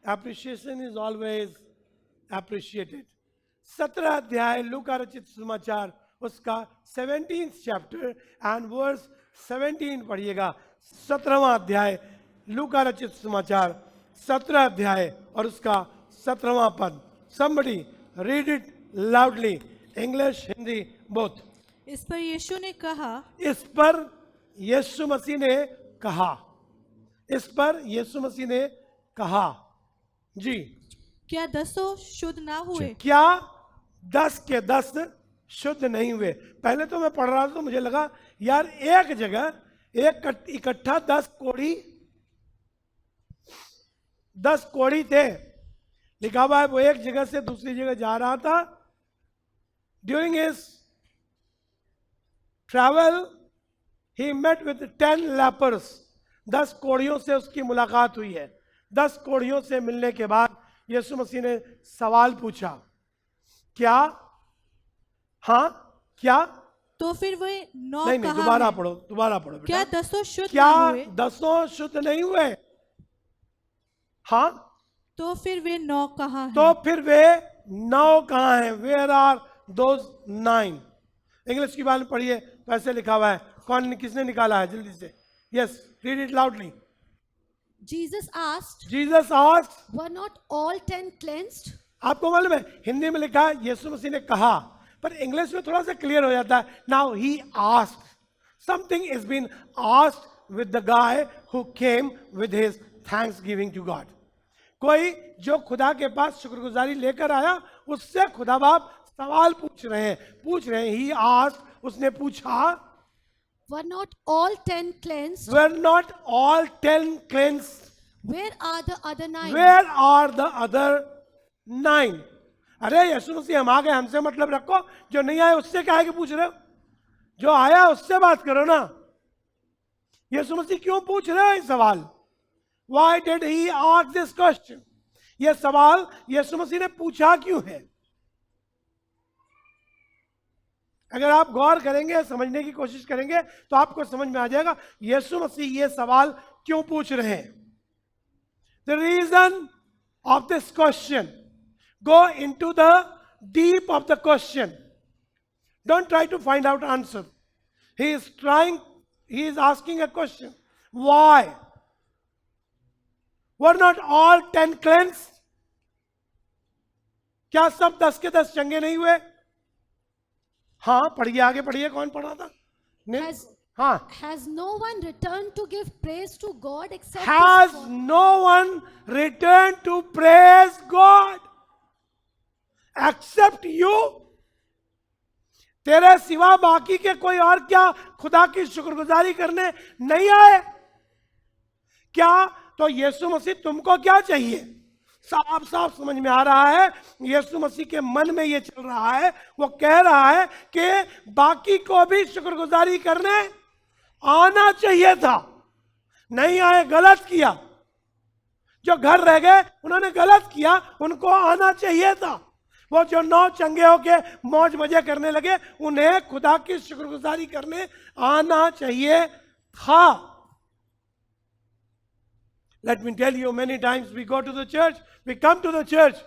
Appreciation is always appreciated. 17 अध्याय लूका रचित समाचार उसका 17th चैप्टर एंड वर्स 17 पढ़िएगा। 17वां अध्याय लूका रचित समाचार 17 अध्याय और उसका 17वां पद। somebody read it loudly, English Hindi both. इस पर यीशु ने कहा, इस पर यीशु मसीह ने कहा, इस पर यीशु मसीह ने कहा जी, क्या 10 शुद्ध ना हुए? क्या 10 के 10 शुद्ध नहीं हुए? पहले तो मैं पढ़ रहा था तो मुझे लगा यार एक जगह एक इकट्ठा 10 कोढ़ी थे, लिखा हुआ है वो एक जगह से दूसरी जगह जा रहा था। During his travel he met with 10 lepers. 10 कोढ़ियों से उसकी मुलाकात हुई है। 10 कोढ़ियों से मिलने के बाद यीशु मसीह ने सवाल पूछा, क्या? हाँ क्या? तो फिर वे 9 नहीं कहाँ दोबारा हैं? पढ़ो, दोबारा पढ़ो बेटा। क्या 10 शुद्ध क्या ना हुए? 10 शुद्ध नहीं हुए? हाँ तो फिर वे 9 कहाँ हैं? तो फिर वे 9 कहाँ हैं? Where are those 9? इंग्लिश की बात पढ़िए तो ऐसे लिखा हुआ है। कौन किसने निकाला है? जल्दी से। Yes, read it loudly. Jesus asked, Jesus asked, were not all 10 cleansed? आपको मालूम है हिंदी में लिखा है यीशु मसीह ने कहा, पर इंग्लिश में थोड़ा सा क्लियर हो जाता है। Now he asked, something is been asked with the guy who came with his thanks giving to God. कोई जो खुदा के पास शुक्रगुजारी लेकर आया, उससे खुदा बाप सवाल पूछ रहे हैं। ही आस्क्ड, उसने पूछा, Were not all 10 cleansed? were not all 10 cleansed? Where are the other 9? Where are the other 9? अरे यीशु मसीह हम आ गए, हमसे मतलब रखो, जो नहीं आए उससे क्या है कि पूछ रहे हो? जो आया उससे बात करो ना। यीशु मसीह क्यों पूछ रहे हो ये सवाल? Why did he ask this question? ये सवाल यीशु मसीह ने पूछा क्यों है? अगर आप गौर करेंगे, समझने की कोशिश करेंगे तो आपको समझ में आ जाएगा यीशु मसीह ये सवाल क्यों पूछ रहे हैं। The reason of this question, go into the deep of the question, don't try to find out answer. He is asking a question, why were not all 10 cleansed? क्या सब 10 के 10 चंगे नहीं हुए? हाँ पढ़िए, आगे पढ़िए। कौन पढ़ा था? हाँ। Has no one returned to give praise to God except Has this no one returned to praise God except you? तेरे सिवा बाकी के कोई और क्या खुदा की शुक्रगुजारी करने नहीं आए क्या? तो यीशु मसीह तुमको क्या चाहिए? साफ साफ समझ में आ रहा है यीशु मसीह के मन में ये चल रहा है। वो कह रहा है कि बाकी को भी शुक्रगुजारी करने आना चाहिए था, नहीं आए, गलत किया। जो घर रह गए उन्होंने गलत किया, उनको आना चाहिए था। वो जो 9 चंगे होके मौज मजे करने लगे, उन्हें खुदा की शुक्रगुजारी करने आना चाहिए था। Let me tell you, many times we go to the church, we come to the church,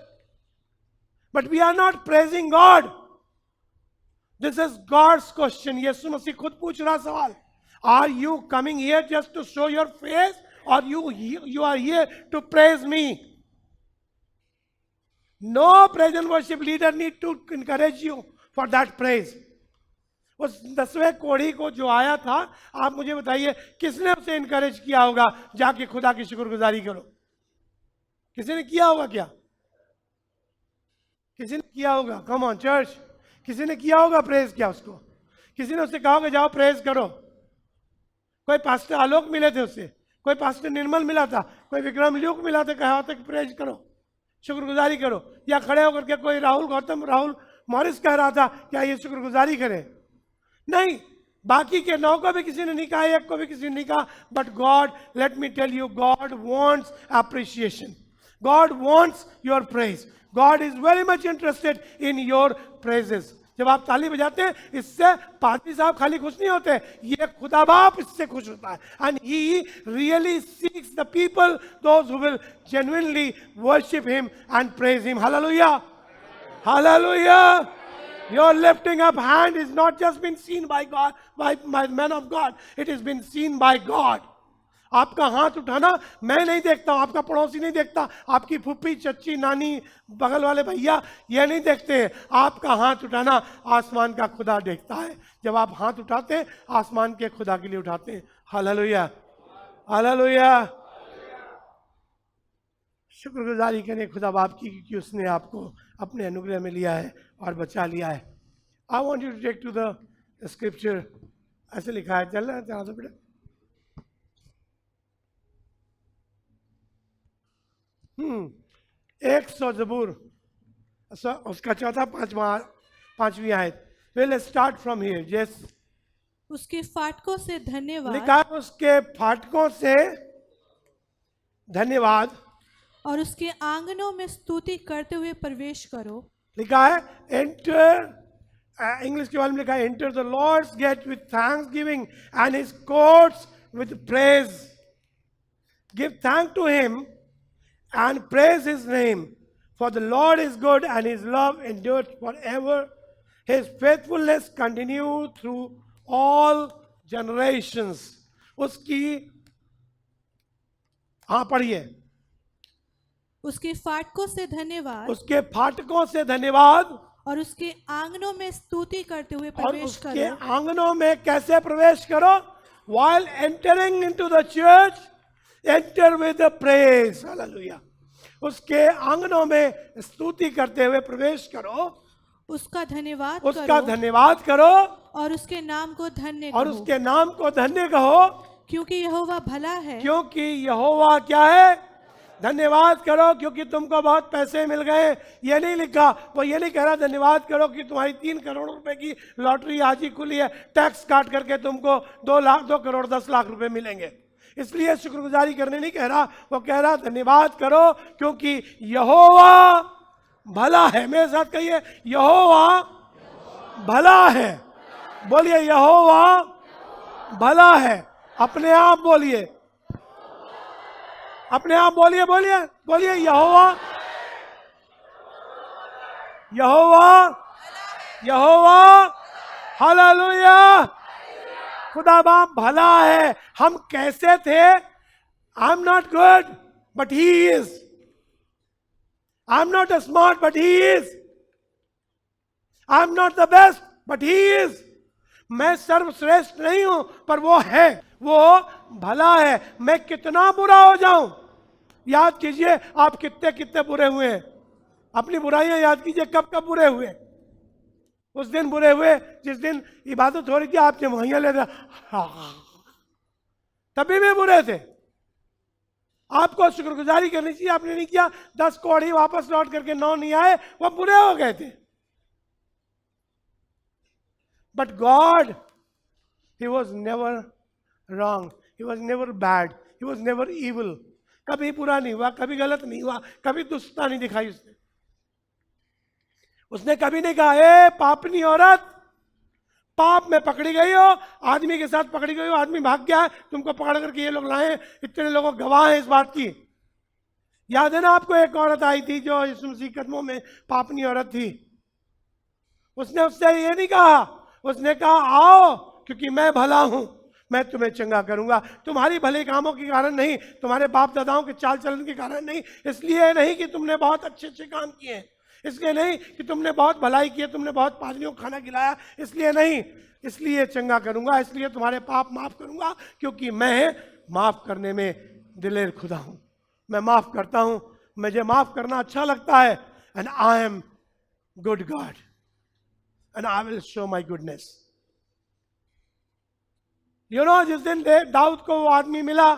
but we are not praising God. This is God's question. यीशु मसीह खुद पूछ रहा सवाल। Are you coming here just to show your face, or you are here to praise me? No praise and worship leader need to encourage you for that praise. उस 10वें कोढ़ी को जो आया था, आप मुझे बताइए किसने उसे इनकरेज किया होगा जाके खुदा की शुक्रगुजारी करो? किसी ने किया होगा क्या? किसी ने किया होगा? कम ऑन चर्च, किसी ने किया होगा प्रेज? क्या उसको किसी ने उससे कहा होगा जाओ प्रेज करो? कोई पास्टर आलोक मिले थे उससे, कोई पास्टर निर्मल मिला था, कोई विक्रम ल्यूक मिला था, कहा होता कि प्रेज करो, शुक्रगुजारी करो? या खड़े होकर के कोई राहुल मॉरिस कह रहा था क्या ये शुक्रगुजारी करें? नहीं, बाकी के 9 को भी किसी ने नहीं कहा, 1 को भी किसी ने नहीं कहा। But God, let me tell you, God wants appreciation, God wants your praise, God is very much interested in your praises. जब आप ताली बजाते हैं, इससे पादरी साहब खाली खुश नहीं होते, ये खुदा बाप इससे खुश होता है. And he really seeks the people those who will genuinely worship him and praise him. Hallelujah, hallelujah. Your lifting up hand is not just been seen by God, by men of God. It has been seen by God. आपका हाथ उठाना मैं नहीं देखता हूं, आपका पड़ोसी नहीं देखता, आपकी फूफी, चच्ची, नानी, बगल वाले भैया ये नहीं देखते हैं. आपका हाथ उठाना आसमान का खुदा देखता है. जब आप हाथ उठाते हैं, आसमान के खुदा के लिए उठाते हैं. Hallelujah, hallelujah. शुक्रगुजारी करें खुदा बाप की कि उसने आपको अपने अनुग्रह में लिया है और बचा लिया है. I want you to take to the scripture. ऐसे लिखा है, चल रहा है, चला दो बेटा. एक सौ जबूर उसका चौथा पांचवी आयत. Will start from here. Yes. उसके फाटकों से धन्यवाद, लिखा है उसके फाटकों से धन्यवाद और उसके आंगनों में स्तुति करते हुए प्रवेश करो. लिखा है एंटर. इंग्लिश के वाले में लिखा है enter the Lord's gate with thanks giving and his courts with praise. Give thank to him and praise his name, for the Lord is good and his love endures forever. His faithfulness continues through all generations. उसकी हाँ पढ़िए. उसके फाटकों से धन्यवाद, उसके फाटकों से धन्यवाद, और उसके आंगनों में स्तुति करते हुए और प्रवेश उसके करो. आंगनों में कैसे प्रवेश करो? While entering into the church, enter with the praise. Hallelujah. उसके आंगनों में स्तुति करते हुए प्रवेश करो. उसका धन्यवाद उसका करो, धन्यवाद करो, और उसके नाम को धन्य और कहो, उसके नाम को धन्य कहो, क्योंकि यहोवा भला है. क्योंकि यहोवा क्या है? धन्यवाद करो क्योंकि तुमको बहुत पैसे मिल गए. ये नहीं लिखा, वो ये नहीं कह रहा धन्यवाद करो कि तुम्हारी 3 करोड़ रुपए की लॉटरी आज ही खुली है, टैक्स काट करके तुमको 2 करोड़ 10 लाख रुपए मिलेंगे. इसलिए शुक्रगुजारी करने नहीं कह रहा, वो कह रहा धन्यवाद करो क्योंकि यहोवा भला है. मेरे साथ कहिए, यहोवा भला है. बोलिए, यहोवा भला है. अपने आप बोलिए, अपने आप बोलिए, बोलिए, बोलिए, यहोवा, यहोवा, यहोवा. हालेलुया. खुदा बाप भला है. हम कैसे थे? I am not good but he is. I am not smart but he is. I am not the best but he is. मैं सर्वश्रेष्ठ नहीं हूं पर वो है, वो भला है. मैं कितना बुरा हो जाऊं, याद कीजिए आप कितने कितने बुरे हुए हैं. अपनी बुराइयां याद कीजिए, कब कब बुरे हुए. उस दिन बुरे हुए जिस दिन इबादत हो रही थी, आपने वहीं ले रहा, तभी भी बुरे थे. आपको शुक्रगुजारी करनी चाहिए, आपने नहीं किया. 10 कौड़ी वापस लौट करके 9 नहीं आए, वो बुरे हो गए थे. But God, he was never wrong, he was never bad, he was never evil. कभी बुरा नहीं हुआ, कभी गलत नहीं हुआ, कभी दुष्टता नहीं दिखाई उसने. उसने कभी नहीं कहा, ए पापनी औरत, पाप में पकड़ी गई हो, आदमी के साथ पकड़ी गई हो, आदमी भाग गया है, तुमको पकड़ करके ये लोग लाए, इतने लोग गवाह हैं इस बात की. याद है ना आपको, एक औरत आई थी जो यीशु मसीह के कदमों में पापनी औरत थी. उसने उससे ये नहीं कहा, उसने कहा आओ क्योंकि मैं भला हूं, मैं तुम्हें चंगा करूंगा. तुम्हारी भले कामों के कारण नहीं, तुम्हारे बाप दादाओं के चाल चलन के कारण नहीं, इसलिए नहीं कि तुमने बहुत अच्छे अच्छे काम किए, इसलिए नहीं कि तुमने बहुत भलाई की, तुमने बहुत पादरियों को खाना खिलाया, इसलिए नहीं, इसलिए चंगा करूंगा, इसलिए तुम्हारे पाप माफ करूंगा क्योंकि मैं माफ करने में दिलेर खुदा हूं. मैं माफ करता हूं, मुझे माफ करना अच्छा लगता है. And I am good God and I will show my goodness. You know, जिस दिन दाऊद को वो आदमी मिला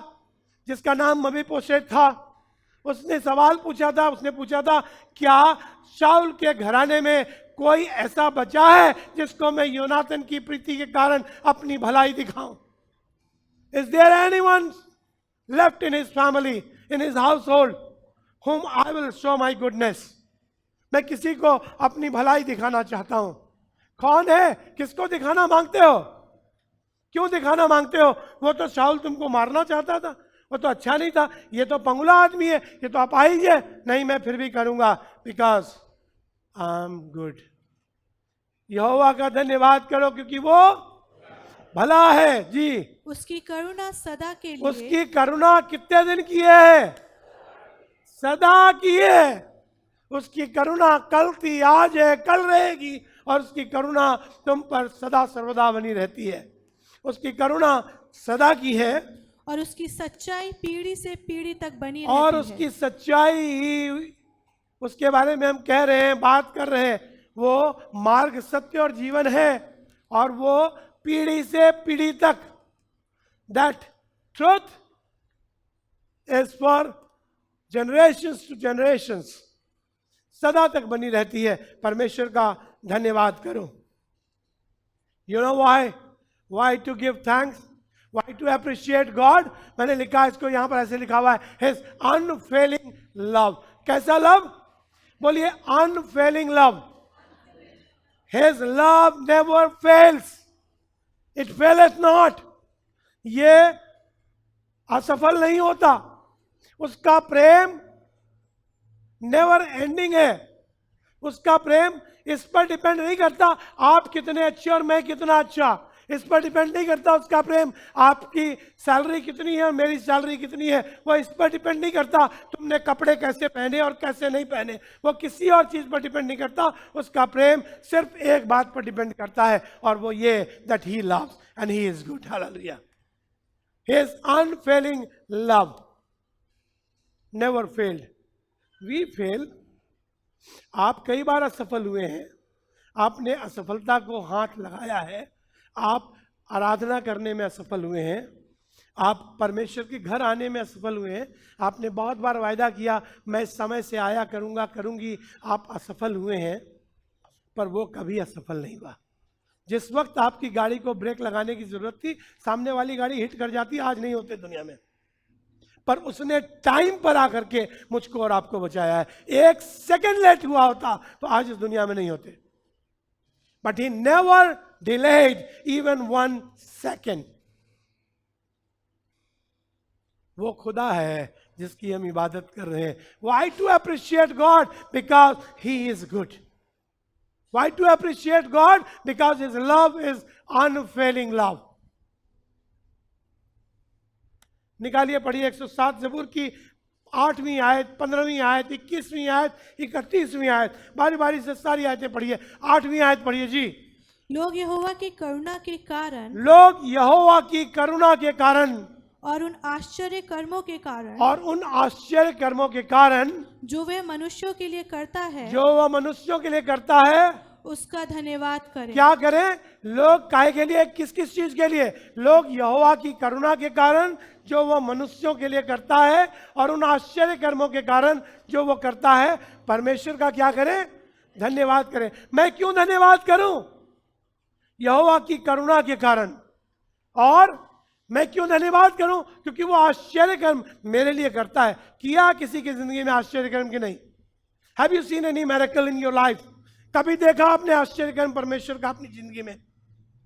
जिसका नाम मबीपोशेत था, उसने सवाल पूछा था, उसने पूछा था क्या शाऊल के घराने में कोई ऐसा बचा है जिसको मैं योनाथन की प्रीति के कारण अपनी भलाई दिखाऊं? Is there anyone left in his family, in his household, whom I will show my goodness? मैं किसी को अपनी भलाई दिखाना चाहता हूं. कौन है? किसको दिखाना मांगते हो? क्यों दिखाना मांगते हो? वो तो शाऊल तुमको मारना चाहता था, वो तो अच्छा नहीं था, ये तो पंगुला आदमी है, ये तो अपाहिज है। नहीं, मैं फिर भी करूंगा, बिकॉज आई एम गुड। यहोवा का धन्यवाद करो क्योंकि वो भला है जी। उसकी करुणा सदा के लिए, उसकी करुणा कितने दिन की है? सदा की है। उसकी करुणा कल थी, आज है, कल रहेगी, और उसकी करुणा तुम पर सदा सर्वदा बनी रहती है। उसकी करुणा सदा की है, और उसकी सच्चाई पीढ़ी से पीढ़ी तक बनी और रहती उसकी है। सच्चाई ही, उसके बारे में हम कह रहे हैं, बात कर रहे हैं, वो मार्ग, सत्य और जीवन है, और वो पीढ़ी से पीढ़ी तक, that truth is for generations to generations, सदा तक बनी रहती है। परमेश्वर का धन्यवाद करो। You know why to give thanks, why to appreciate God. मैंने लिखा, इसको यहां पर ऐसे लिखा हुआ है, हिज अनफेलिंग लव। कैसा लव? बोलिए, unfailing love. His love never fails, it फेलeth नॉट। ये असफल नहीं होता, उसका प्रेम नेवर एंडिंग है। उसका प्रेम इस पर डिपेंड नहीं करता आप कितने अच्छे और मैं कितना अच्छा, इस पर डिपेंड नहीं करता उसका प्रेम आपकी सैलरी कितनी है और मेरी सैलरी कितनी है, वो इस पर डिपेंड नहीं करता तुमने कपड़े कैसे पहने और कैसे नहीं पहने, वो किसी और चीज पर डिपेंड नहीं करता। उसका प्रेम सिर्फ एक बात पर डिपेंड करता है, और वो ये, that he loves and he is good. Hallelujah. His unfailing love never failed. We fail. आप कई बार असफल हुए हैं, आपने असफलता को हाथ लगाया है, आप आराधना करने में असफल हुए हैं, आप परमेश्वर के घर आने में असफल हुए हैं, आपने बहुत बार वायदा किया मैं समय से आया करूंगा, करूंगी, आप असफल हुए हैं, पर वो कभी असफल नहीं हुआ। जिस वक्त आपकी गाड़ी को ब्रेक लगाने की जरूरत थी, सामने वाली गाड़ी हिट कर जाती, आज नहीं होते दुनिया में, पर उसने टाइम पर आकर के मुझको और आपको बचाया है। एक सेकंड लेट हुआ होता तो आज इस दुनिया में नहीं होते, but he never delayed even 1 second. वो खुदा है जिसकी हम इबादत कर रहे हैं। Why to appreciate God? Because he is good. Why to appreciate God? Because his love is unfailing love. निकालिए, पढ़िए 107 ज़बूर की 8वीं आयत, 15वीं आयत, 21वीं आयत, 31वीं आयत, बारी बारी से सारी आयतें पढ़िए। 8वीं आयत पढ़िए जी। लोग यहोवा की करुणा के कारण, लोग यहोवा की करुणा के कारण और उन आश्चर्य कर्मों के कारण, और उन आश्चर्य कर्मों के कारण जो वह मनुष्यों के लिए करता है, जो वह मनुष्यों के लिए करता है, उसका धन्यवाद करें। क्या करें? लोग काहे के लिए, किस किस चीज के लिए? लोग यहोवा की करुणा के कारण जो वह मनुष्यों के लिए करता है, और उन आश्चर्य कर्मों के कारण जो वो करता है, परमेश्वर का क्या करें? धन्यवाद करें। मैं क्यों धन्यवाद करूं? यहोवा की करुणा के कारण। और मैं क्यों धन्यवाद करूं? क्योंकि वो आश्चर्य कर्म मेरे लिए करता है। किया किसी की जिंदगी में आश्चर्य कर्म की नहीं? Have you seen any miracle in your life? कभी देखा आपने आश्चर्य कर्म परमेश्वर का अपनी जिंदगी में?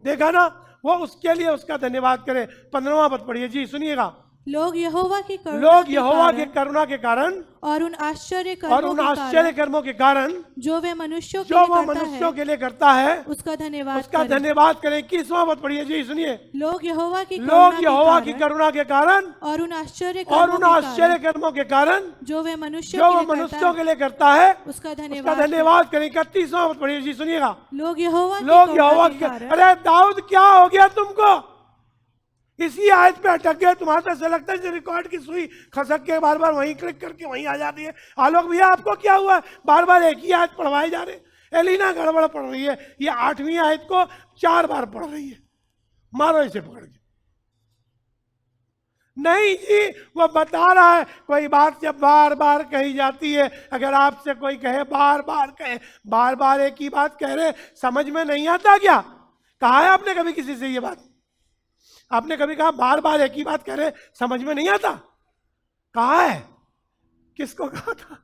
देखा ना? वो उसके लिए उसका धन्यवाद करें। 15वां पद पढ़िए जी, सुनिएगा। लोग यहोवा की करुणा लोग के यहोवा के कारण करुणा के कारण और उन आश्चर्य और कर्मों उन के आश्चर्य कारण कर्मों के कारण जो वे मनुष्यों के जो लिए वो करता मनुष्यों है, के लिए करता है, उसका धन्यवाद उसका करें। धन्यवाद करें। 21वां पद पढ़िए जी, सुनिए। लोग यहोवा की लोग यहोवा की कारण करुणा के कारण और उन आश्चर्य और कर्मों उन के आश्चर्य कारण कर्मों के कारण जो वे मनुष्यों जो के वो लिए मनुष्यों करता के है, लिए करता है, उसका उसका धन्यवाद धन्यवाद करें। 31वां पद पढ़िए जी, सुनिएगा। लोग यहोवा लोग की यहोवा करुणा की के कारण। अरे दाऊद, क्या हो गया तुमको? इसी आयत पे अटक गए। तुम्हारा तो ऐसा लगता है रिकॉर्ड की सुई खसक के बार बार वहीं क्लिक करके वहीं आ जाती है। आलोक भैया, आपको क्या हुआ? बार बार एक ही आयत पढ़वाए जा रहे। एलिना गड़बड़ पढ़ रही है, ये 8वीं आयत को 4 बार पढ़ रही है। मारो इसे पकड़ के। नहीं जी, वो बता रहा है कोई बात जब बार बार कही जाती है, अगर आपसे कोई कहे बार बार कहे, बार बार एक ही बात कह रहे, समझ में नहीं आता क्या? कहा है आपने कभी किसी से ये बात? आपने कभी कहा बार बार एक ही बात कह रहे, समझ में नहीं आता? कहा है? किसको कहा था?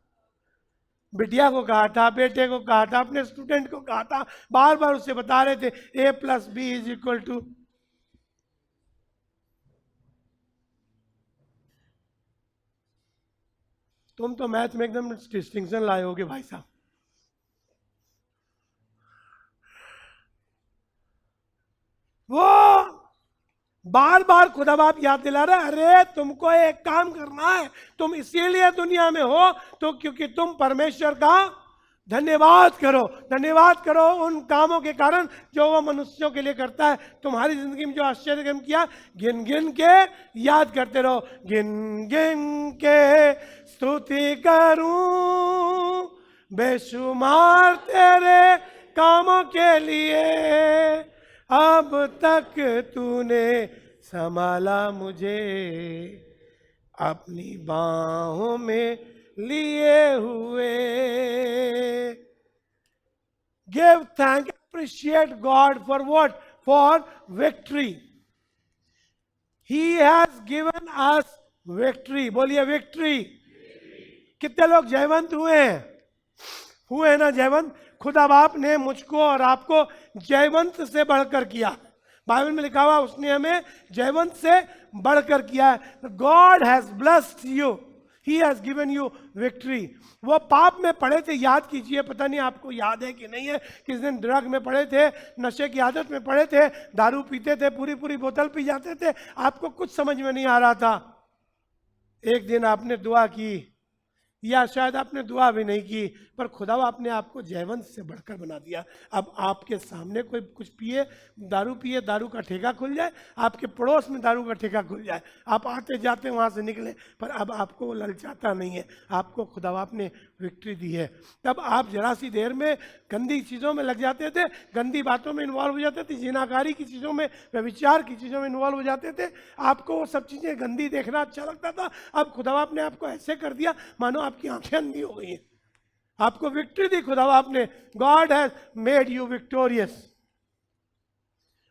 बिटिया को कहा था, बेटे को कहा था, अपने स्टूडेंट को कहा था, बार बार उसे बता रहे थे A+B=। तुम तो मैथ में एकदम डिस्टिंक्शन लाए होगे भाई साहब। वो बार बार खुदा बाप याद दिला रहा है, अरे तुमको एक काम करना है, तुम इसीलिए दुनिया में हो तो क्योंकि तुम परमेश्वर का धन्यवाद करो। धन्यवाद करो उन कामों के कारण जो वो मनुष्यों के लिए करता है। तुम्हारी जिंदगी में जो आश्चर्य काम किया, गिन गिन के याद करते रहो। गिन गिन के स्तुति करूं बेशुमार तेरे कामों के लिए, अब तक तूने संभाला मुझे अपनी बाहों में लिए हुए। Give thank, appreciate God for what? For victory. He has given us victory. बोलिए विक्ट्री। कितने लोग जयवंत हुए हैं? हुए हैं ना जयवंत? खुदा बाप ने मुझको और आपको जयवंत से बढ़कर किया। बाइबल में लिखा हुआ उसने हमें जयवंत से बढ़कर किया है। God has blessed you, he has given you victory. वो पाप में पड़े थे, याद कीजिए, पता नहीं आपको याद है कि नहीं है। किस दिन ड्रग में पड़े थे, नशे की आदत में पड़े थे, दारू पीते थे, पूरी पूरी बोतल पी जाते थे, आपको कुछ समझ में नहीं आ रहा था। एक दिन आपने दुआ की, या शायद आपने दुआ भी नहीं की, पर खुदा आपने आपको जयवंत से बढ़कर बना दिया। अब आपके सामने कोई कुछ पिए, दारू पिए, दारू का ठेका खुल जाए, आपके पड़ोस में दारू का ठेका खुल जाए, आप आते जाते वहाँ से निकले, पर अब आपको वो ललचाता नहीं है। आपको खुदा आपने विक्ट्री दी है। तब आप जरा सी देर में गंदी चीज़ों में लग जाते थे, गंदी बातों में इन्वॉल्व हो जाते थे, जिनाकारी की चीज़ों में, व्यभिचार की चीज़ों में इन्वॉल्व हो जाते थे। आपको वो सब चीज़ें गंदी देखना अच्छा लगता था। अब खुदा आपने आपको ऐसे कर दिया मानो आपकी आंखें अंधी हो गई हैं। आपको विक्ट्री दी खुदा आपने। God has made you victorious.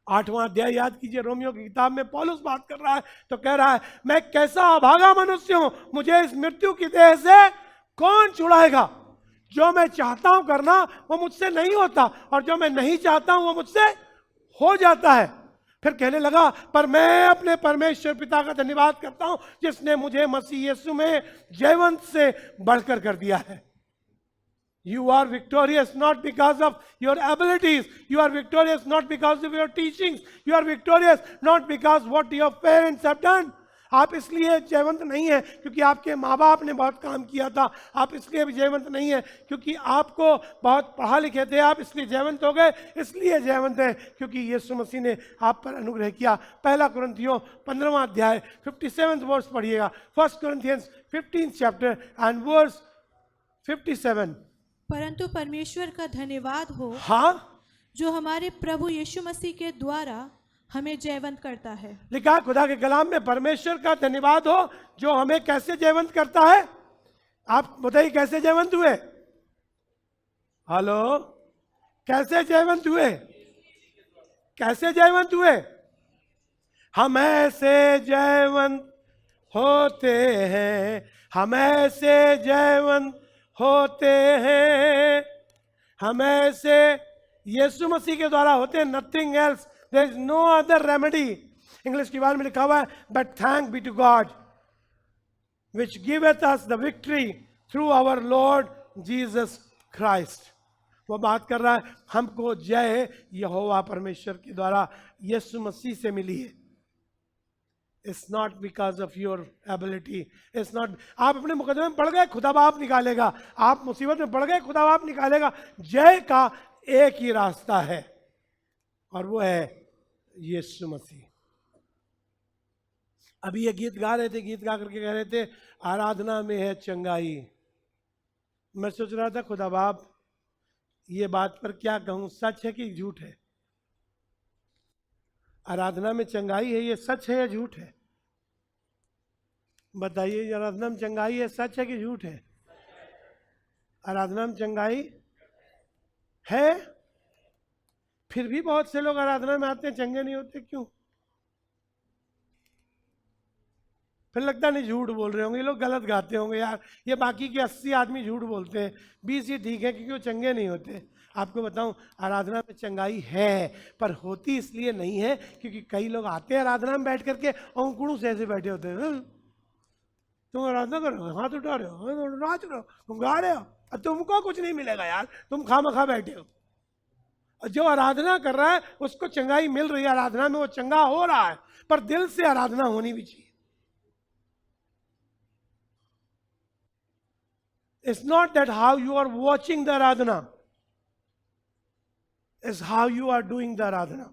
8वां अध्याय याद कीजिए, रोमियो की किताब में पौलुस बात कर रहा है, तो कह रहा है, मैं कैसा अभागा मनुष्य हूं, मुझे इस मृत्यु की देह से कौन छुड़ाएगा? जो मैं चाहता हूं करना वो मुझसे नहीं होता, और जो मैं नहीं चाहता हूं वो मुझसे हो जाता है। फिर कहने लगा, पर मैं अपने परमेश्वर पिता का धन्यवाद करता हूं जिसने मुझे मसीह यीशु में जयवंत से बढ़कर कर दिया है। You are victorious not because of your abilities. You are victorious not because of your teachings. You are victorious not because what your parents have done. आप इसलिए जयवंत नहीं है क्योंकि आपके माँ बाप ने बहुत काम किया था। आप इसलिए भी जयवंत नहीं है क्योंकि आपको बहुत पढ़ा लिखे थे, आप इसलिए जयवंत हो गए। इसलिए जयवंत है क्योंकि यीशु मसीह ने आप पर अनुग्रह किया। 1 कुरिन्थियों 15वां अध्याय 57 वर्स पढ़िएगा। 1 Corinthians 15th chapter and verse 57। परंतु परमेश्वर का धन्यवाद हो, हाँ, जो हमारे प्रभु यीशु मसीह के द्वारा हमें जयवंत करता है। लिखा खुदा के कलाम में, परमेश्वर का धन्यवाद हो जो हमें कैसे जयवंत करता है। आप बताइए कैसे जयवंत हुए? हेलो, कैसे जयवंत हुए? कैसे जयवंत हुए? हम ऐसे जयवंत होते हैं, हम ऐसे जयवंत होते हैं, हम ऐसे यीशु मसीह के द्वारा होते हैं। Nothing else, there is no other remedy. English की बार में लिखा हुआ है, but thank be to God which giveth us the victory through our Lord Jesus Christ. वो बात कर रहा है, हमको जय यहोवा परमेश्वर के द्वारा यीशु मसीह से मिली है। It's not because of your ability. It's not, आप अपने मुकदमे में पड़ गए, खुदा बाप निकालेगा। आप मुसीबत में पड़ गए, खुदा बाप निकालेगा। जय का एक ही रास्ता है और वो है यीशु मसीह। अभी ये गीत गा रहे थे, गीत गा करके कह रहे थे, आराधना में है चंगाई। मैं सोच रहा था, खुदा बाप ये बात पर क्या कहूं, सच है कि झूठ है? आराधना में चंगाई है, ये सच है या झूठ है? बताइए, आराधना में चंगाई है, सच है कि झूठ है? आराधना में चंगाई है। फिर भी बहुत से लोग आराधना में आते हैं, चंगे नहीं होते, क्यों? फिर लगता नहीं झूठ बोल रहे होंगे, ये लोग गलत गाते होंगे यार, ये बाकी के 80 आदमी झूठ बोलते हैं, 20 ही ठीक है क्योंकि वो चंगे नहीं होते। आपको बताऊं, आराधना में चंगाई है, पर होती इसलिए नहीं है क्योंकि कई लोग आते हैं आराधना में बैठ करके और कुड़ू से ऐसे बैठे होते हैं। तुम आराधना कर रहे हो, हाथ उठा रहे हो, नाच रहे हो, तुम गा रहे हो, और तुमको कुछ नहीं मिलेगा यार, तुम खामखा बैठे हो। और जो आराधना कर रहा है उसको चंगाई मिल रही है, आराधना में वो चंगा हो रहा है, पर दिल से आराधना होनी भी चाहिए। It's not that how you are watching the Aradhana, it's how you are doing the Aradhana.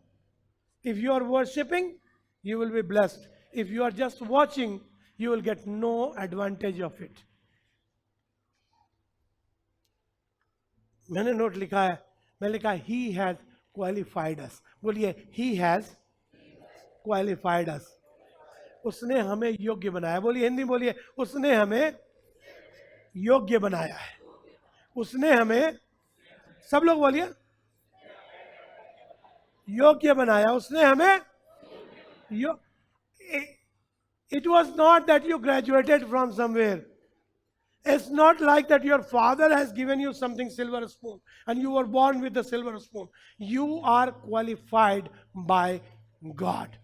If you are worshipping, you will be blessed. If you are just watching, you will get no advantage of it. मैंने note लिखा है, मैंने लिखा he has qualified us. बोलिए he has qualified us. उसने हमें योग्य बनाया। बोलिए हिंदी बोलिए, उसने हमें योग्य बनाया है। उसने हमें, सब लोग बोलिए, योग्य बनाया। उसने हमें It was not that you graduated from somewhere. It's not like that your father has given you something silver spoon and you were born with a silver spoon. You are qualified by God.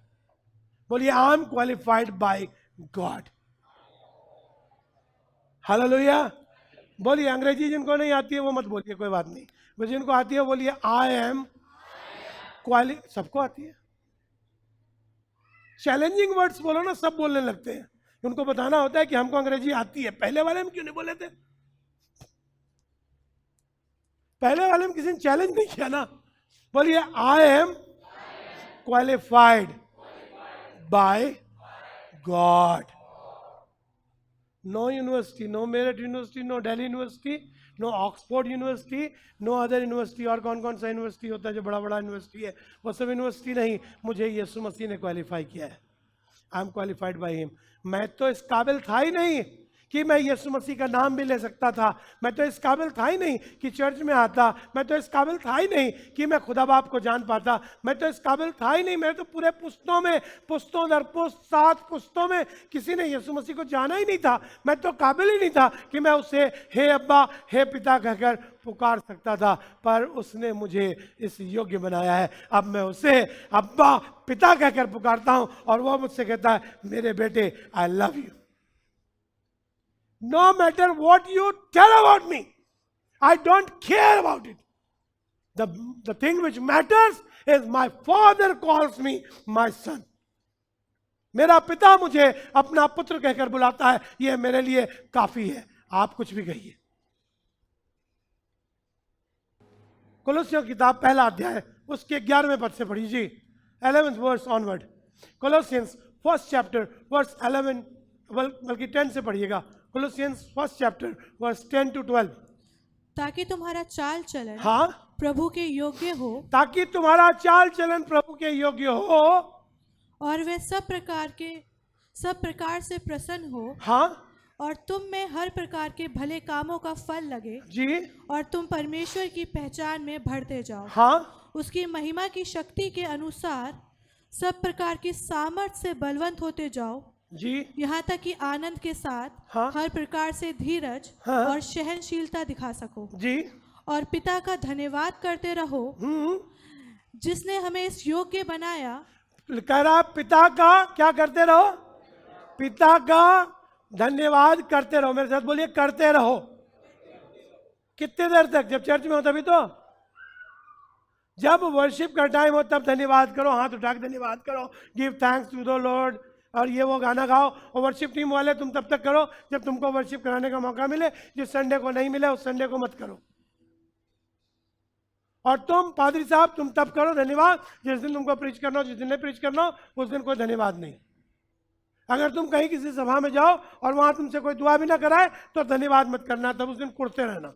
बोलिए I am qualified by God. Hallelujah. बोलिए, अंग्रेजी जिनको नहीं आती है वो मत बोलिए, कोई बात नहीं, वो जिनको आती है बोलिए आई एम क्वाली। सबको आती है। चैलेंजिंग वर्ड्स बोलो ना, सब बोलने लगते हैं। उनको बताना होता है कि हमको अंग्रेजी आती है। पहले वाले में क्यों नहीं बोले थे? पहले वाले में किसी ने चैलेंज नहीं किया ना। बोलिए I am qualified by God. No university, no Merit University, no Delhi University, no Oxford University, no other university। और कौन कौन सा यूनिवर्सिटी होता है जो बड़ा बड़ा यूनिवर्सिटी है, वो सब यूनिवर्सिटी नहीं, मुझे यीशु मसीह ने क्वालिफाई किया है। I am qualified by him. मैं तो इस काबिल था ही नहीं कि मैं यीशु मसीह का नाम भी ले सकता था। मैं तो इस काबिल था ही नहीं कि चर्च में आता। मैं तो इस काबिल था ही नहीं कि मैं खुदा बाप को जान पाता। मैं तो इस काबिल था ही नहीं। मैं तो पूरे पुस्तों में, पुस्तों दर पुस्त 7 पुस्तों में किसी ने यीशु मसीह को जाना ही नहीं था। मैं तो काबिल ही नहीं था कि मैं उसे हे अब्बा, हे पिता कहकर पुकार सकता था, पर उसने मुझे इस योग्य बनाया है। अब मैं उसे अब्बा, पिता कहकर पुकारता हूं और वो मुझसे कहता है मेरे बेटे I love you. No matter what you tell about me, I don't care about it. The thing which matters is my father calls me my son. मेरा पिता मुझे अपना पुत्र कहकर बुलाता है, यह मेरे लिए काफी है। आप कुछ भी कहिए। कोलोसियों की किताब पहला अध्याय उसके 11वें पद से पढ़िए जी, 11th verse onward। कोलोसियंस 1st chapter verse 11, बल्कि 10 से पढ़िएगा। Colossians 1st chapter verse 10 to 12। ताकि तुम्हारा चाल चलन हाँ, प्रभु के योग्य हो, ताकि तुम्हारा चाल चलन प्रभु के योग्य हो, और वे सब प्रकार से प्रसन्न हो, हाँ, और तुम में हर प्रकार के भले कामों का फल लगे जी, और तुम परमेश्वर की पहचान में बढ़ते जाओ। हाँ, उसकी महिमा की शक्ति के अनुसार सब प्रकार की सामर्थ से बलवंत होते जाओ, जी, यहाँ तक कि आनंद के साथ हाँ, हर प्रकार से धीरज हाँ, और सहनशीलता दिखा सको, जी, और पिता का धन्यवाद करते रहो जिसने हमें इस योग्य बनाया। कह रहा पिता का क्या करते रहो? पिता का धन्यवाद करते रहो। मेरे साथ बोलिए करते रहो। कितने देर तक? जब चर्च में हो तभी तो। जब वर्शिप का टाइम हो तब धन्यवाद करो, हाथ उठा के धन्यवाद करो, give thanks to the Lord, और ये वो गाना गाओ। और वर्शिप टीम वाले तुम तब तक करो जब तुमको वर्शिप कराने का मौका मिले। जिस संडे को नहीं मिले उस संडे को मत करो। और तुम पादरी साहब तुम तब करो धन्यवाद जिस दिन तुमको प्रीच करना हो, जिस दिन नहीं प्रीच करना हो उस दिन कोई धन्यवाद नहीं। अगर तुम कहीं किसी सभा में जाओ और वहां तुमसे कोई दुआ भी ना कराए तो धन्यवाद मत करना, तब उस दिन कुड़ते रहना।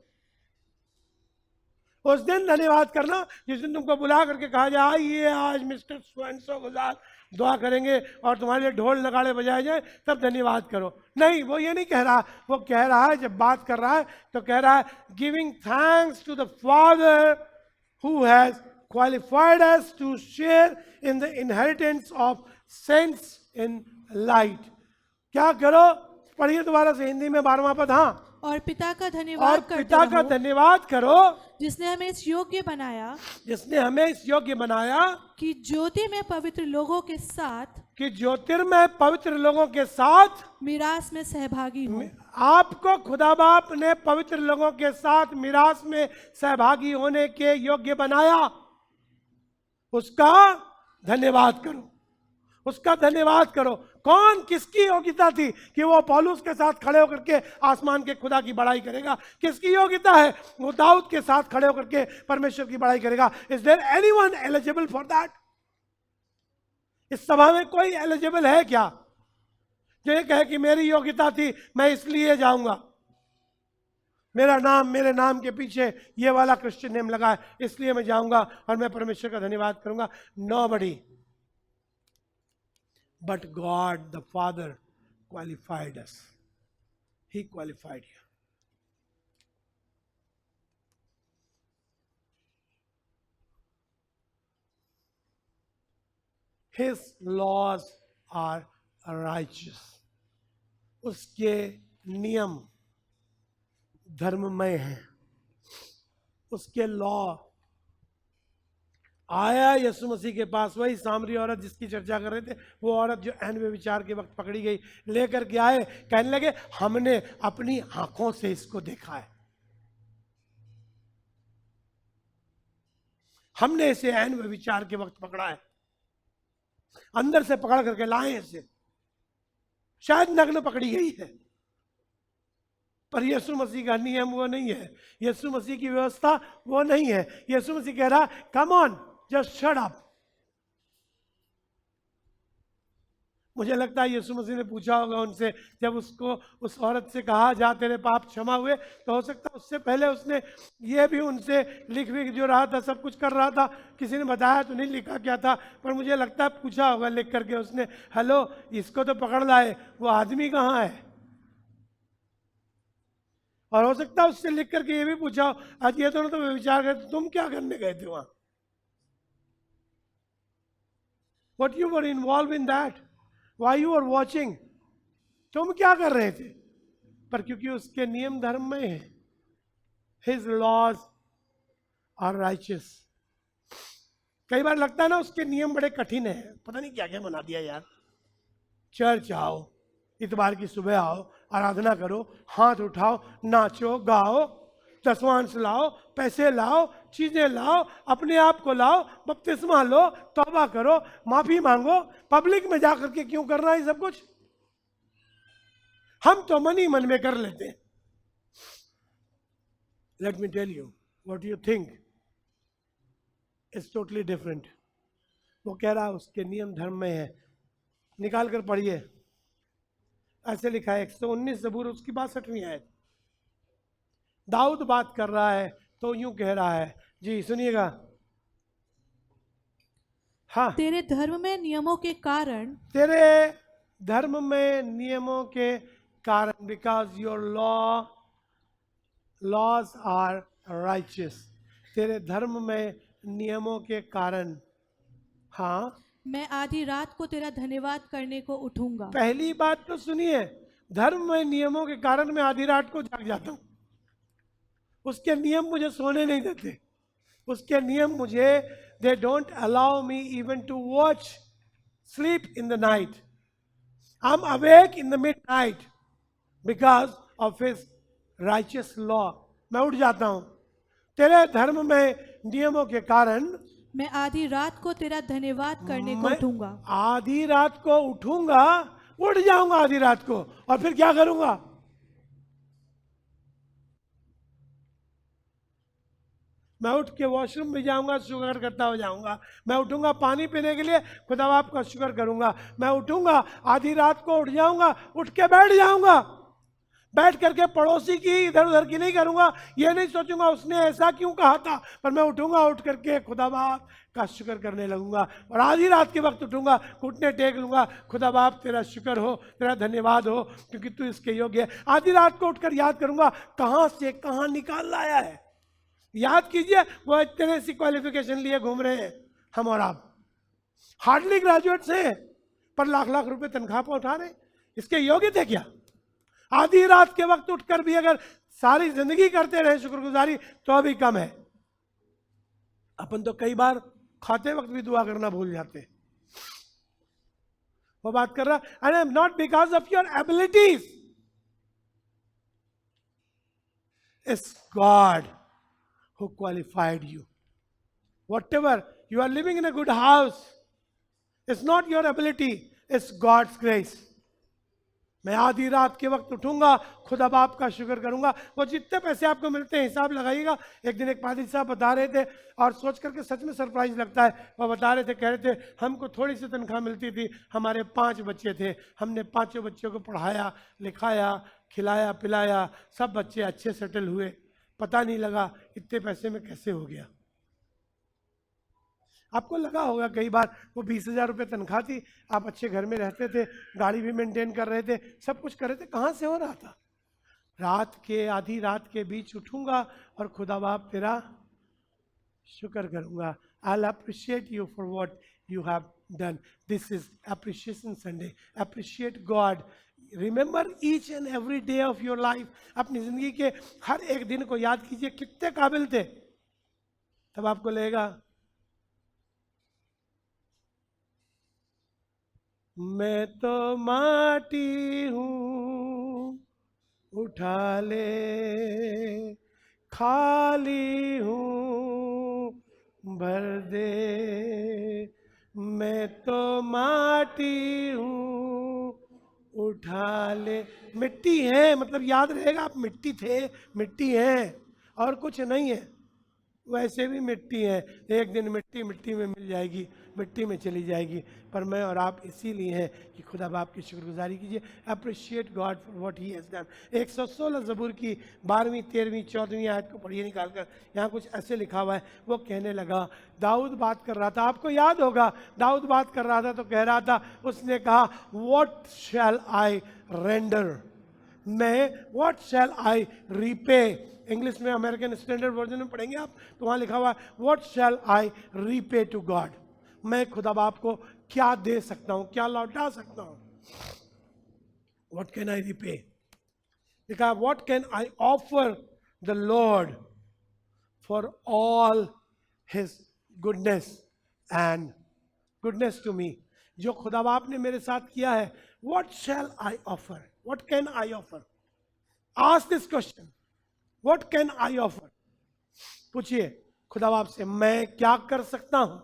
उस दिन धन्यवाद करना जिस दिन तुमको बुला करके कहा जाए आइए आज मिस्टर सो के साथ दुआ करेंगे और तुम्हारे लिए ढोल नगाड़े बजाए जाए, तब धन्यवाद करो। नहीं, वो ये नहीं कह रहा। वो कह रहा है, जब बात कर रहा है तो कह रहा है giving thanks to the Father who has qualified us to share in the inheritance of saints in light. क्या करो? पढ़िए दोबारा से हिंदी में 12वां पद। हाँ, और पिता का और धन्यवाद करते पिता का रहो धन्यवाद करो जिसने हमें इस योग्य बनाया जिसने हमें इस योग्य बनाया कि ज्योति में पवित्र लोगों के साथ कि ज्योतिर्मय पवित्र लोगों के साथ मिरास में सहभागी हो। आपको खुदा बाप ने पवित्र लोगों के साथ मिरास में सहभागी होने के योग्य बनाया। उसका धन्यवाद करो, उसका धन्यवाद करो। कौन, किसकी योग्यता थी कि वो पौलुस के साथ खड़े होकर के आसमान के खुदा की बड़ाई करेगा? किसकी योग्यता है? वो दाऊद के साथ खड़े होकर के परमेश्वर की बड़ाई करेगा। Is there anyone eligible for that? इस सभा में कोई एलिजिबल है क्या जो ये कहे कि मेरी योग्यता थी, मैं इसलिए जाऊंगा, मेरा नाम, मेरे नाम के पीछे ये वाला क्रिश्चियन नेम लगा है इसलिए मैं जाऊंगा और मैं परमेश्वर का धन्यवाद करूंगा? Nobody but God the Father qualified us. He qualified you. His laws are righteous. उसके नियम धर्ममय हैं। उसके लॉ, आया यीशु मसीह के पास वही सामरी औरत जिसकी चर्चा कर रहे थे, वो औरत जो एन व्यभिचार के वक्त पकड़ी गई, लेकर के आए, कहने लगे हमने अपनी आंखों से इसको देखा है, हमने इसे एन व्यभिचार के वक्त पकड़ा है, अंदर से पकड़ करके लाए इसे, शायद नग्न पकड़ी गई है। पर यीशु मसीह का नियम वो नहीं है, यीशु मसीह की व्यवस्था वो नहीं है। यीशु मसीह कह रहा come on, just shut up. मुझे लगता है यीशु मसीह ने पूछा होगा उनसे, जब उसको उस औरत से कहा जा तेरे पाप क्षमा हुए, तो हो सकता है उससे पहले उसने ये भी उनसे लिख भी जो रहा था, सब कुछ कर रहा था, किसी ने बताया तो नहीं लिखा क्या था, पर मुझे लगता है पूछा होगा लिख करके उसने, हेलो इसको तो पकड़ लाए, वो आदमी कहाँ है? और हो सकता है उससे लिख करके ये भी पूछा हो, आज ये दोनों तो विचार करते, तुम क्या करने गए थे वहां? What you were involved in that? Why you were watching? तुम क्या कर रहे थे? पर क्योंकि उसके नियम धर्म में है, His laws are righteous. कई बार लगता है ना उसके नियम बड़े कठिन है, पता नहीं क्या क्या बना दिया यार। चर्च आओ, इतवार की सुबह आओ, आराधना करो, हाथ उठाओ, नाचो गाओ, दसवांश लाओ, पैसे लाओ, चीजें लाओ, अपने आप को लाओ, बपतिस्मा लो, तौबा करो, माफी मांगो, पब्लिक में जाकर के क्यों करना है सब कुछ? हम तो मन ही मन में कर लेते हैं। Let me tell you what you think is totally different. वो कह रहा है उसके नियम धर्म में है, निकाल कर पढ़िए, ऐसे लिखा है 119 ज़बूर उसकी 62वीं आयत। दाऊद बात कर रहा है तो यूं कह रहा है, जी सुनिएगा। हाँ, तेरे धर्म में नियमों के कारण, तेरे धर्म में नियमों के कारण, because your laws are righteous, तेरे धर्म में नियमों के कारण। हाँ, मैं आधी रात को तेरा धन्यवाद करने को उठूंगा। पहली बात तो सुनिए, धर्म में नियमों के कारण मैं आधी रात को जाग जाता हूं। उसके नियम मुझे सोने नहीं देते, उसके नियम मुझे, they don't allow me even to watch sleep in the night. I am awake in the mid night because of his righteous law. मैं उठ जाता हूं तेरे धर्म में नियमों के कारण। मैं आधी रात को तेरा धन्यवाद करने को उठूंगा। आधी रात को उठूंगा, उठ जाऊंगा आधी रात को, और फिर क्या करूंगा? मैं उठ के वॉशरूम भी जाऊंगा, शुक्र करता हो जाऊंगा। मैं उठूंगा पानी पीने के लिए, खुदा बाप का शुक्र करूंगा। मैं उठूंगा आधी रात को, उठ जाऊंगा, उठ के बैठ जाऊंगा, बैठ करके पड़ोसी की इधर उधर की नहीं करूंगा, ये नहीं सोचूंगा उसने ऐसा क्यों कहा था, पर मैं उठूंगा, उठ करके खुदा बाप का शुक्र करने लगूंगा। और आधी रात के वक्त उठूंगा, घुटने टेक लूंगा, खुदा बाप तेरा शुक्र हो, तेरा धन्यवाद हो, क्योंकि तू इसके योग्य है। आधी रात को उठकर याद करूंगा कहां से कहां निकाल लाया है। याद कीजिए, वो इतने सी क्वालिफिकेशन लिए घूम रहे हैं हम और आप, हार्डली ग्रेजुएट्स हैं, पर लाख लाख रुपए तनख्वाह पर उठा रहे। इसके योग्य थे क्या? आधी रात के वक्त उठकर भी अगर सारी जिंदगी करते रहे शुक्रगुजारी तो अभी कम है। अपन तो कई बार खाते वक्त भी दुआ करना भूल जाते हैं। वो बात कर रहा, and I am not because of your abilities, it's God who qualified you. Whatever you are living in a good house, it's not your ability, it's God's grace. मैं आधी रात के वक्त उठूंगा, खुदा बाप का शुक्र करूंगा। वो जितने पैसे आपको मिलते हैं हिसाब लगाइएगा। एक दिन एक पादरी साहब बता रहे थे और सोच करके सच में सरप्राइज लगता है। वो बता रहे थे, कह रहे थे हमको थोड़ी सी तनख्वाह मिलती थी, हमारे 5 बच्चे थे, हमने 5 बच्चों को पढ़ाया लिखाया खिलाया पिलाया, सब बच्चे अच्छे सेटल हुए, पता नहीं लगा इतने पैसे में कैसे हो गया। आपको लगा होगा कई बार वो 20,000 रुपये तनख्वाह थी, आप अच्छे घर में रहते थे, गाड़ी भी मेंटेन कर रहे थे, सब कुछ कर रहे थे, कहाँ से हो रहा था? रात के आधी रात के बीच उठूंगा और खुदा बाप तेरा शुक्र करूंगा। I'll appreciate you for what you have done. This is appreciation Sunday. Appreciate God. Remember each and every day of your life. अपनी जिंदगी के हर एक दिन को याद कीजिए कितने काबिल थे, तब आपको लगेगा मैं तो माटी हूँ उठा ले, खाली हूँ भर दे। मैं तो माटी हूँ उठा ले। मिट्टी है मतलब याद रहेगा आप मिट्टी थे, मिट्टी हैं और कुछ नहीं है। वैसे भी मिट्टी है, एक दिन मिट्टी मिट्टी में मिल जाएगी, मिट्टी में चली जाएगी। पर मैं और आप इसीलिए हैं कि खुदा बाप की शुक्रगुजारी कीजिए। Appreciate God for what he has done. 116 ज़बूर की 12वीं 13वीं 14वीं आयत को पढ़िए निकाल कर। यहाँ कुछ ऐसे लिखा हुआ है, वो कहने लगा, दाऊद बात कर रहा था, आपको याद होगा दाऊद बात कर रहा था तो कह रहा था, उसने कहा व्हाट शैल आई रेंडर, मैं what shall I repay. English में अमेरिकन स्टैंडर्ड वर्जन में पढ़ेंगे आप तो वहाँ लिखा हुआ है what shall I repay to God, मैं खुदा बाप को क्या दे सकता हूँ, क्या लौटा सकता हूँ। व्हाट कैन आई रीपे, लिखा what can I offer the lord for all his goodness and goodness to me. जो खुदा बाप ने मेरे साथ किया है, what shall I offer, what can I offer. Ask this question, what can I offer. पूछिए खुदा बाप से, मैं क्या कर सकता हूं।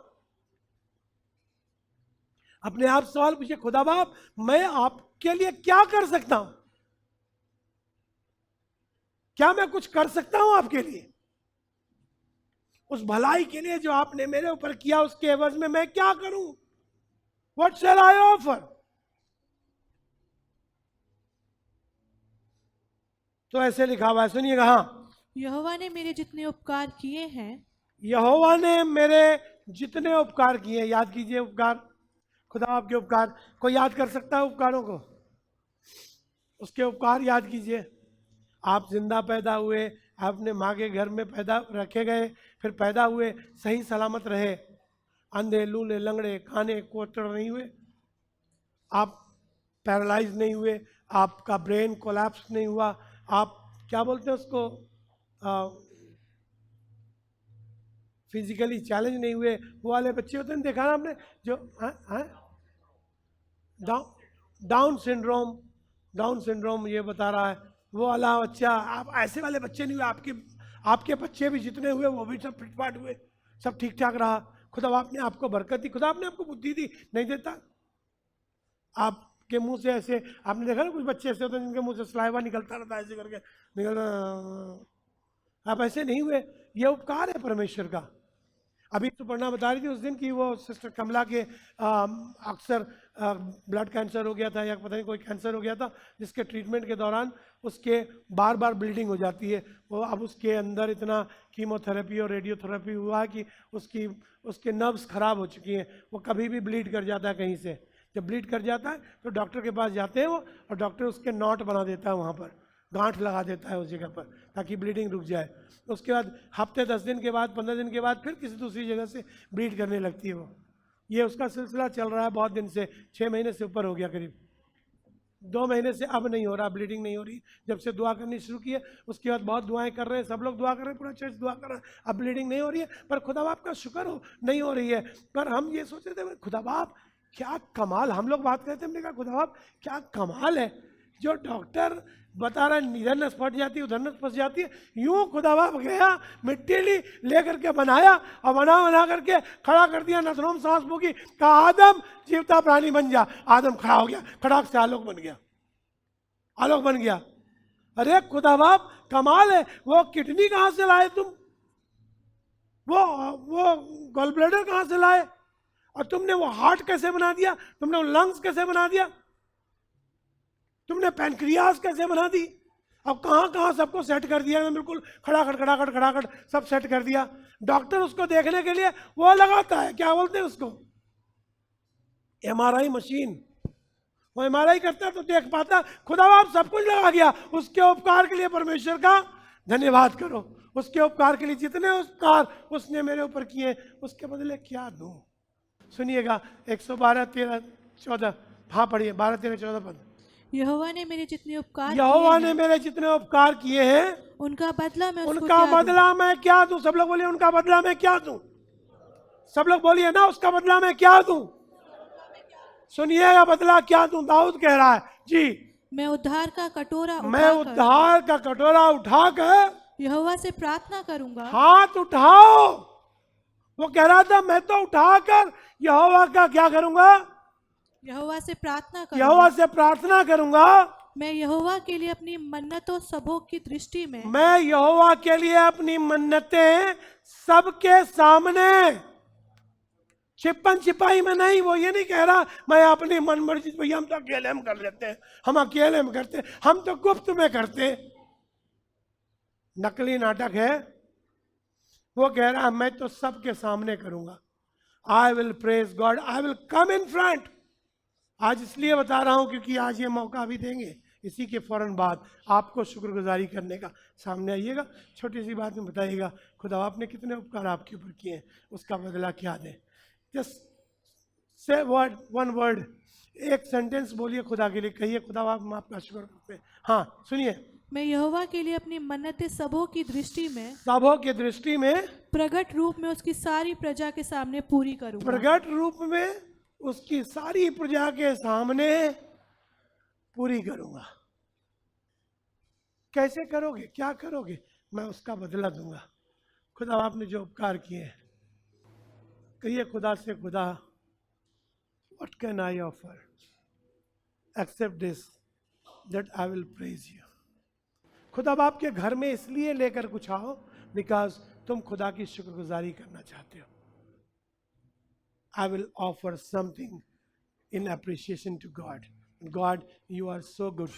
अपने आप सवाल पूछिए, खुदा बाप मैं आपके लिए क्या कर सकता हूं, क्या मैं कुछ कर सकता हूं आपके लिए, उस भलाई के लिए जो आपने मेरे ऊपर किया, उसके एवज में मैं क्या करूं। What shall I offer. तो ऐसे लिखा हुआ है, सुनिएगा। हाँ, यहोवा ने मेरे जितने उपकार किए हैं, यहोवा ने मेरे जितने उपकार किए। याद कीजिए उपकार, खुदा आपके उपकार। कोई याद कर सकता है उपकारों को? उसके उपकार याद कीजिए। आप जिंदा पैदा हुए, आपने माँ के घर में पैदा रखे गए, फिर पैदा हुए, सही सलामत रहे, अंधे लूले लंगड़े काने कोतड़ नहीं हुए, आप पैरालाइज नहीं हुए, आपका ब्रेन कोलैप्स नहीं हुआ, आप क्या बोलते हैं उसको, फिजिकली चैलेंज नहीं हुए। वो वाले बच्चे होते हैं, देखा ना आपने, जो डाउन सिंड्रोम, डाउन सिंड्रोम ये बता रहा है, वो वाला बच्चा। आप ऐसे वाले बच्चे नहीं हुए, आपके बच्चे भी जितने हुए वो भी सब फिटफाट हुए, सब ठीक ठाक रहा। खुदा बाप ने आपको बरकत दी, खुदा आपने आपको बुद्धि दी, नहीं देता। आपके मुंह से ऐसे, आपने देखा ना कुछ बच्चे ऐसे होते हैं जिनके मुंह से सलाइवा निकलता रहता है, ऐसे करके निकलता। आप ऐसे नहीं हुए, ये उपकार है परमेश्वर का। अभी सुपर्णा बता रही थी उस दिन की वो सिस्टर कमला के अक्सर ब्लड कैंसर हो गया था या पता नहीं कोई कैंसर हो गया था, जिसके ट्रीटमेंट के दौरान उसके बार बार ब्लीडिंग हो जाती है। वो अब उसके अंदर इतना कीमोथेरेपी और रेडियोथेरेपी हुआ है कि उसके नर्व्स खराब हो चुकी हैं, वो कभी भी ब्लीड कर जाता है कहीं से। जब ब्लीड कर जाता है तो डॉक्टर के पास जाते हैं वो, और डॉक्टर उसके नॉट बना देता है, वहाँ पर गांठ लगा देता है उस जगह पर, ताकि ब्लीडिंग रुक जाए। उसके बाद हफ्ते 10 दिन के बाद 15 दिन के बाद फिर किसी दूसरी जगह से ब्लीड करने लगती है वो। ये उसका सिलसिला चल रहा है बहुत दिन से, 6 महीने से ऊपर हो गया करीब। 2 महीने से अब नहीं हो रहा, ब्लीडिंग नहीं हो रही। जब से दुआ करनी शुरू की है उसके बाद बहुत दुआएं कर रहे हैं, सब लोग दुआ कर रहे हैं, पूरा चर्च दुआ कर रहा है, अब ब्लीडिंग नहीं हो रही है। पर खुदा बाप का शुक्र हो नहीं हो रही है। पर हम ये सोच रहे थे खुदा बाप क्या कमाल, हम लोग बात करते हैं, हमने कहा खुदा बाप क्या कमाल है, जो डॉक्टर बता रहा है इधर नस फट जाती है उधर नस फंस जाती है, यूं खुदा बाप गया मिट्टी ली ले करके बनाया और बना करके खड़ा कर दिया, नसों में सांस फूकी, कहा आदम जीवता प्राणी बन जा। आदम खड़ा हो गया, खड़ाक से आलोक बन गया, आलोक बन गया। अरे खुदा बाप कमाल है। वो किडनी कहां से लाए तुम, वो गॉल ब्लैडर कहां से लाए, और तुमने वो हार्ट कैसे बना दिया, तुमने वो लंग्स कैसे बना दिया, तुमने पैनक्रियास कैसे बना दी, अब कहां कहां सबको सेट कर दिया, बिल्कुल खड़ाखड़ सब सेट कर दिया। डॉक्टर उसको देखने के लिए वो लगाता है, क्या बोलते हैं उसको, MRI मशीन, वो MRI करता है तो देख पाता। खुदा बाप सब कुछ लगा गया, उसके उपकार के लिए परमेश्वर का धन्यवाद करो। उसके उपकार के लिए जितने उपकार उसने मेरे ऊपर किए उसके बदले क्या दूं। सुनिएगा 112 13 14, हाँ पढ़िए 12 13 14 पद। यहोवा ने मेरे जितने उपकार यहोवा किए ने हैं, मेरे जितने उपकार किए हैं उनका बदला मैं उसको उनका क्या दूं? बदला मैं क्या दूं। सब लोग बोलिए उनका बदला मैं क्या दूं, सब लोग बोलिए ना उसका बदला मैं क्या दूं। सुनिएगा बदला क्या दूं, दाऊद कह रहा है जी, मैं उद्धार का कटोरा मैं उठाकर उद्धार का कटोरा उठाकर यहोवा से प्रार्थना करूंगा। हाथ उठाओ। वो कह रहा था मैं तो उठाकर यहोवा का क्या करूंगा, यहोवा से प्रार्थना यहोवा करूंगा। से प्रार्थना करूंगा। मैं यहोवा के लिए अपनी मन्नतों सबों की दृष्टि में मैं यहोवा के लिए अपनी मन्नतें सबके सामने, छिपन छिपाई में नहीं। वो ये नहीं कह रहा मैं अपनी मन मर्जी, भैया हम तो अकेले में कर लेते हैं, हम अकेले में करते हैं, हम तो गुप्त में करते हैं, नकली नाटक है। वो कह रहा मैं तो सबके सामने करूंगा। आई will praise God, I will come in front. आज इसलिए बता रहा हूं क्योंकि आज ये मौका भी देंगे, इसी के फौरन बाद आपको शुक्रगुजारी करने का। सामने आइएगा, छोटी सी बात में बताइएगा खुदा आपने कितने उपकार आपके ऊपर किए हैं, उसका बदला क्या दे। Just say word, one word, एक सेंटेंस बोलिए खुदा के लिए, कहिए खुदा आप हम आपका शुक्र करते हैं। हाँ सुनिए, मैं यहोवा के लिए अपनी मन्नतें सबों की दृष्टि में सबों की दृष्टि में प्रगट रूप में उसकी सारी प्रजा के सामने पूरी करूंगा। प्रगट रूप में उसकी सारी प्रजा के सामने पूरी करूंगा। कैसे करोगे, क्या करोगे, मैं उसका बदला दूंगा। खुदा आपने जो उपकार किए हैं, कहिए खुदा से, खुदा what can I offer except this that I will praise you. खुदा बाप के घर में इसलिए लेकर कुछ आओ बिकॉज तुम खुदा की शुक्रगुजारी करना चाहते हो। I will offer something in appreciation to God. God, you are so good.